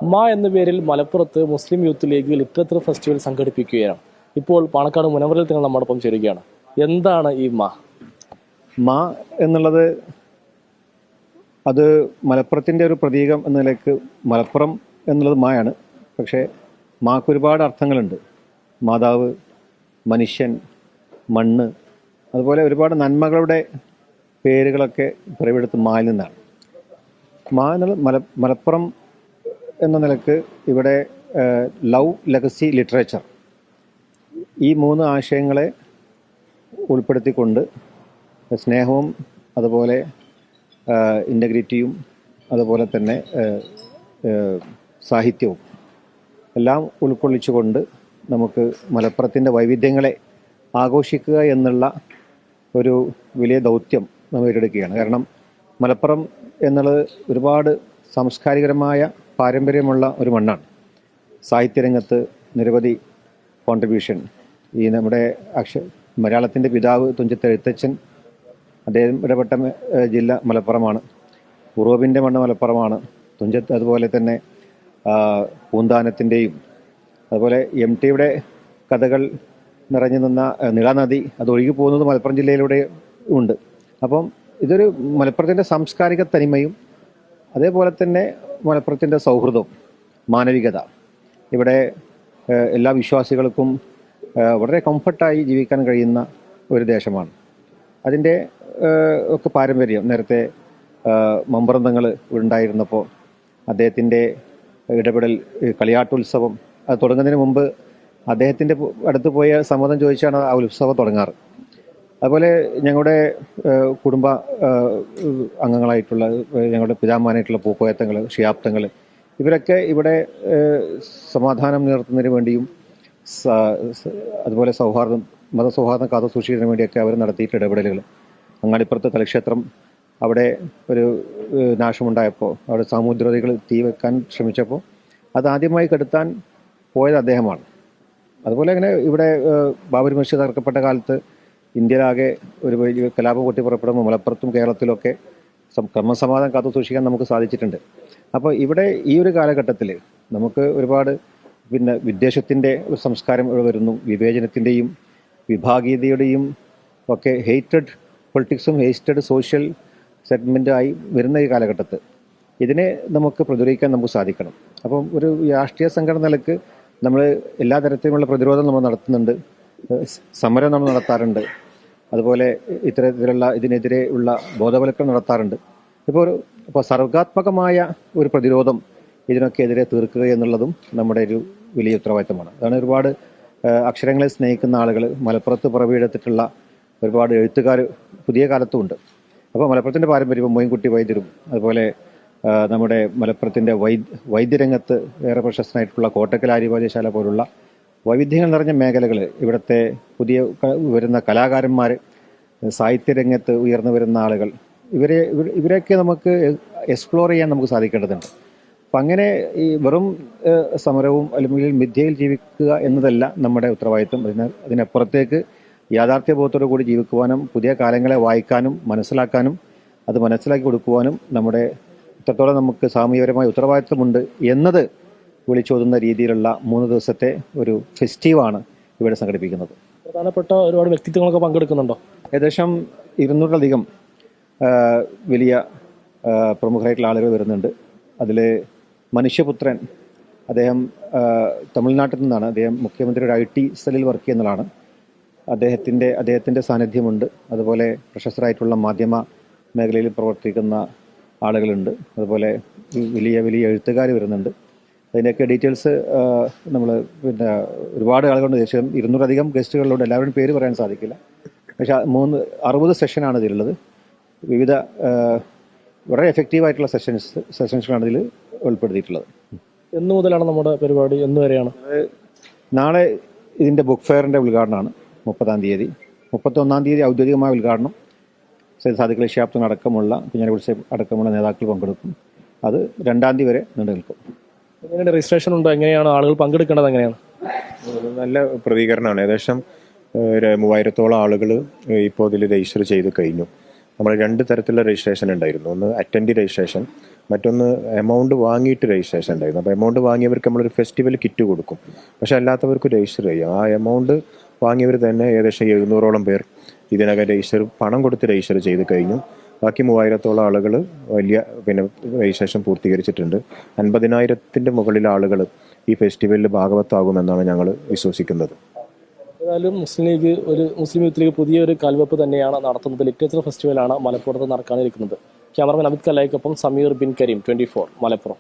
മാ എന്ന പേരിൽ മലപ്പുറത്ത് മുസ്ലിം യൂത്ത് ലീഗ് ലിറ്ററേച്ചർ ഫെസ്റ്റിവൽ സംഘടിപ്പിക്കുകയാണ്. ഇപ്പോൾ പാണക്കാട് മുനവറിൽ നിങ്ങൾ നമ്മോടൊപ്പം ചേരുകയാണ്. എന്താണ് ഈ മാ? മാ എന്നുള്ളത് അത് മലപ്പുറത്തിൻ്റെ ഒരു പ്രതീകം എന്ന നിലയ്ക്ക് മലപ്പുറം എന്നുള്ളത് മായാണ്. പക്ഷേ മാക്ക് ഒരുപാട് അർത്ഥങ്ങളുണ്ട്. മാതാവ്, മനുഷ്യൻ, മണ്ണ്, അതുപോലെ ഒരുപാട് നന്മകളുടെ പേരുകളൊക്കെ പിറവിയെടുത്ത് മായിൽ നിന്നാണ്. മാ എന്നുള്ള മലപ്പുറം എന്ന നിലക്ക് ഇവിടെ ലവ്, ലെഗസി, ലിറ്ററേച്ചർ ഈ മൂന്ന് ആശയങ്ങളെ ഉൾപ്പെടുത്തിക്കൊണ്ട് സ്നേഹവും അതുപോലെ ഇൻ്റഗ്രിറ്റിയും അതുപോലെ തന്നെ സാഹിത്യവും എല്ലാം ഉൾക്കൊള്ളിച്ചുകൊണ്ട് നമുക്ക് മലപ്പുറത്തിൻ്റെ വൈവിധ്യങ്ങളെ ആഘോഷിക്കുക എന്നുള്ള ഒരു വലിയ ദൗത്യം നമ്മൾ ഏറ്റെടുക്കുകയാണ്. കാരണം മലപ്പുറം എന്നുള്ളത് ഒരുപാട് സാംസ്കാരികമായ പാരമ്പര്യമുള്ള ഒരു മണ്ണാണ്. സാഹിത്യരംഗത്ത് നിരവധി കോൺട്രിബ്യൂഷൻ ഈ നമ്മുടെ മലയാളത്തിൻ്റെ പിതാവ് തുഞ്ചത്ത് എഴുത്തച്ഛൻ, അദ്ദേഹം ഇടപെട്ട ജില്ല മലപ്പുറമാണ്. ഉറൂബിൻ്റെ മണ്ണ് മലപ്പുറമാണ്. തുഞ്ചത്ത് അതുപോലെ തന്നെ പൂന്താനത്തിൻ്റെയും അതുപോലെ MTയുടെ കഥകൾ നിറഞ്ഞു നിന്ന നീളാനദി അത് ഒഴുകി പോകുന്നത് മലപ്പുറം ജില്ലയിലൂടെ ഉണ്ട്. അപ്പം ഇതൊരു മലപ്പുറത്തിൻ്റെ സാംസ്കാരിക തനിമയും അതേപോലെ തന്നെ മലപ്പുറത്തിൻ്റെ സൗഹൃദവും മാനവികത, ഇവിടെ എല്ലാ വിശ്വാസികൾക്കും വളരെ കംഫർട്ടായി ജീവിക്കാൻ കഴിയുന്ന ഒരു ദേശമാണ്. അതിൻ്റെ ഒക്കെ പാരമ്പര്യം നേരത്തെ മമ്പറന്തങ്ങൾ ഉണ്ടായിരുന്നപ്പോൾ അദ്ദേഹത്തിൻ്റെ ഇടപെടൽ, കളിയാട്ടുത്സവം അത് തുടങ്ങുന്നതിന് മുമ്പ് അദ്ദേഹത്തിൻ്റെ അടുത്ത് പോയ സമ്മതം ചോദിച്ചാണ് ആ ഉത്സവം തുടങ്ങാറ്. അതുപോലെ ഞങ്ങളുടെ കുടുംബ അംഗങ്ങളായിട്ടുള്ള ഞങ്ങളുടെ പിതാമഹനായിട്ടുള്ള പൂക്കോയത്തങ്ങൾ, ഷിയാബ്ദങ്ങൾ, ഇവരൊക്കെ ഇവിടെ സമാധാനം നിലനിർത്തുന്നതിന് വേണ്ടിയും അതുപോലെ മതസൗഹാർദ്ദം കാത്തു സൂക്ഷിക്കുന്നതിന് വേണ്ടിയൊക്കെ അവർ നടത്തിയിട്ടുള്ള ഇടപെടലുകൾ. അങ്ങാടിപ്പുറത്ത് തലക്ഷേത്രം, അവിടെ ഒരു നാശമുണ്ടായപ്പോൾ അവിടെ സാമൂദ്രവാദികൾ തീ വെക്കാൻ ശ്രമിച്ചപ്പോൾ അത് ആദ്യമായി കെടുത്താൻ പോയത് അദ്ദേഹമാണ്. അതുപോലെ അങ്ങനെ ഇവിടെ ബാബരി മസ്ജിദ് തകർക്കപ്പെട്ട കാലത്ത് ഇന്ത്യയിലാകെ ഒരു വലിയ കലാപം പൊട്ടിപ്പുറപ്പെടുമ്പോൾ മലപ്പുറത്തും കേരളത്തിലൊക്കെ ക്രമസമാധാനം കാത്തു സൂക്ഷിക്കാൻ നമുക്ക് സാധിച്ചിട്ടുണ്ട്. അപ്പോൾ ഇവിടെ ഈ ഒരു കാലഘട്ടത്തിൽ നമുക്ക് ഒരുപാട് വിദ്വേഷത്തിൻ്റെ ഒരു സംസ്കാരം ഇവിടെ വരുന്നു. വിവേചനത്തിൻ്റെയും വിഭാഗീയതയുടെയും ഒക്കെ ഹേറ്റഡ് പൊളിറ്റിക്സും ഹേറ്റഡ് സോഷ്യൽ സെഗ്മെൻറ്റായി വരുന്ന ഈ കാലഘട്ടത്ത് ഇതിനെ നമുക്ക് പ്രതിരോധിക്കാൻ നമുക്ക് സാധിക്കണം. അപ്പം ഒരു രാഷ്ട്രീയ സംഘടന നിലക്ക് നമ്മൾ എല്ലാ തരത്തിലുമുള്ള പ്രതിരോധം നമ്മൾ നടത്തുന്നുണ്ട്, സമരം നമ്മൾ നടത്താറുണ്ട്, അതുപോലെ ഇത്തരത്തിലുള്ള ഇതിനെതിരെ ഉള്ള ബോധവൽക്കരണം നടത്താറുണ്ട്. ഇപ്പോൾ സർഗാത്മകമായ ഒരു പ്രതിരോധം ഇതിനൊക്കെ എതിരെ തീർക്കുക എന്നുള്ളതും നമ്മുടെ ഒരു വലിയ ഉത്തരവാദിത്തമാണ്. അതാണ് ഒരുപാട് അക്ഷരങ്ങളെ സ്നേഹിക്കുന്ന ആളുകൾ മലപ്പുറത്ത് പിറവിയെടുത്തിട്ടുള്ള ഒരുപാട് എഴുത്തുകാർ പുതിയ കാലത്തുമുണ്ട്. അപ്പോൾ മലപ്പുറത്തിൻ്റെ പാരമ്പര്യം മോയിൻകുട്ടി വൈദ്യരും അതുപോലെ നമ്മുടെ മലപ്പുറത്തിൻ്റെ വൈദ്യരംഗത്ത് ഏറെ പ്രശസ്തനായിട്ടുള്ള കോട്ടക്കൽ ആര്യവാദ്യശാല പോലുള്ള വൈവിധ്യങ്ങൾ നിറഞ്ഞ മേഖലകൾ, ഇവിടുത്തെ പുതിയ വരുന്ന കലാകാരന്മാർ, സാഹിത്യരംഗത്ത് ഉയർന്നു വരുന്ന ആളുകൾ, ഇവരെയൊക്കെ നമുക്ക് എക്സ്പ്ലോർ ചെയ്യാൻ നമുക്ക് സാധിക്കേണ്ടതുണ്ട്. അപ്പം അങ്ങനെ ഈ വെറും സമരവും അല്ലെങ്കിൽ മിഥ്യയിൽ ജീവിക്കുക എന്നതല്ല നമ്മുടെ ഉത്തരവാദിത്വം. അതിനപ്പുറത്തേക്ക് യാഥാർത്ഥ്യബോധത്തോടു കൂടി ജീവിക്കുവാനും പുതിയ കാലങ്ങളെ വായിക്കാനും മനസ്സിലാക്കാനും അത് മനസ്സിലാക്കി കൊടുക്കുവാനും നമ്മുടെ ഇത്രത്തോളം നമുക്ക് സാമൂഹികപരമായ ഉത്തരവാദിത്വമുണ്ട് എന്നത് വിളിച്ചോതുന്ന രീതിയിലുള്ള 3 ദിവസത്തെ ഒരു ഫെസ്റ്റീവാണ് ഇവിടെ സംഘടിപ്പിക്കുന്നത്. പ്രധാനപ്പെട്ട ഒരുപാട് വ്യക്തിത്വങ്ങളൊക്കെ പങ്കെടുക്കുന്നുണ്ടോ? ഏകദേശം 200-ലധികം വലിയ പ്രമുഖരായിട്ടുള്ള ആളുകൾ വരുന്നുണ്ട്. അതിൽ മനുഷ്യപുത്രൻ, അദ്ദേഹം തമിഴ്നാട്ടിൽ നിന്നാണ്. അദ്ദേഹം മുഖ്യമന്ത്രിയുടെ IT സെല്ലിൽ വർക്ക് ചെയ്യുന്നതാണ്. അദ്ദേഹത്തിൻ്റെ സാന്നിധ്യമുണ്ട്. അതുപോലെ പ്രശസ്തരായിട്ടുള്ള മാധ്യമ മേഖലയിൽ പ്രവർത്തിക്കുന്ന ആളുകളുണ്ട്. അതുപോലെ വലിയ വലിയ എഴുത്തുകാർ വരുന്നുണ്ട്. അതിൻ്റെയൊക്കെ ഡീറ്റെയിൽസ് നമ്മൾ ഒരുപാട് ആളുകളുണ്ട്. ഏകദേശം 200-അധികം ഗസ്റ്റുകളിലൂടെ എല്ലാവരുടെയും പേര് പറയാൻ സാധിക്കില്ല. പക്ഷേ 60 സെഷനാണ് ഇതിലുള്ളത്. വിവിധ വളരെ എഫക്റ്റീവായിട്ടുള്ള സെഷൻസുകളാണ് ഇതിൽ ഉൾപ്പെടുത്തിയിട്ടുള്ളത്. എന്ന് മുതലാണ് നമ്മുടെ പരിപാടി? എന്ന് വരെയാണ്? നാളെ ഇതിൻ്റെ ബുക്ക് ഫെയറിൻ്റെ ഉദ്ഘാടനമാണ് 30-ാം തീയതി. 31-ാം തീയതി ഔദ്യോഗികമായ ഉദ്ഘാടനം സയ്യിദ് സാദിഖ് അലി ശിഹാബ് തങ്ങൾ അടക്കമുള്ള കുഞ്ഞാലിക്കുട്ടി അടക്കമുള്ള നേതാക്കൾ പങ്കെടുക്കും. അത് 2-ാം തീയതി വരെ നീണ്ടു നിൽക്കും. എങ്ങനെയാണ് രജിസ്ട്രേഷൻ ഉണ്ടോ? എങ്ങനെയാണ് ആളുകൾ പങ്കെടുക്കേണ്ടത്? എങ്ങനെയാണ്? നല്ല പ്രതികരണമാണ്. ഏകദേശം 3000-ഓളം ആളുകൾ ഇപ്പോൾ ഇതിൽ രജിസ്റ്റർ ചെയ്ത് കഴിഞ്ഞു. നമ്മൾ 2 തരത്തിലുള്ള രജിസ്ട്രേഷൻ ഉണ്ടായിരുന്നു. ഒന്ന് അറ്റൻഡി രജിസ്ട്രേഷൻ, മറ്റൊന്ന് എമൗണ്ട് വാങ്ങിയിട്ട് രജിസ്ട്രേഷൻ ഉണ്ടായിരുന്നു. അപ്പോൾ എമൗണ്ട് വാങ്ങിയവർക്ക് നമ്മളൊരു ഫെസ്റ്റിവൽ കിറ്റ് കൊടുക്കും, പക്ഷെ അല്ലാത്തവർക്ക് രജിസ്റ്റർ ചെയ്യാം. ആ എമൗണ്ട് വാങ്ങിയവർ തന്നെ ഏകദേശം 700ഓളം പേർ ഇതിനകം പണം കൊടുത്ത് രജിസ്റ്റർ ചെയ്ത് കഴിഞ്ഞു. ബാക്കി 3000ഓളം ആളുകൾ രജിസ്ട്രേഷൻ പൂർത്തീകരിച്ചിട്ടുണ്ട്. 50,000 മുകളിൽ ആളുകൾ ഈ ഫെസ്റ്റിവലിൽ ഭാഗവത്താകുമെന്നാണ് ഞങ്ങൾ വിശ്വസിക്കുന്നത്. ഏതായാലും മുസ്ലിം യൂത്ത് ലീഗ് പുതിയൊരു കാൽവെപ്പ് തന്നെയാണ് നടത്തുന്നത്. ലിറ്ററേച്ചർ ഫെസ്റ്റിവലാണ് മലപ്പുറത്ത് നടക്കാനിരിക്കുന്നത്. ക്യാമറമാൻ അമിത് കല്ലായിക്കൊപ്പം സമീർ ബിൻ കരീം, 24 മലപ്പുറം.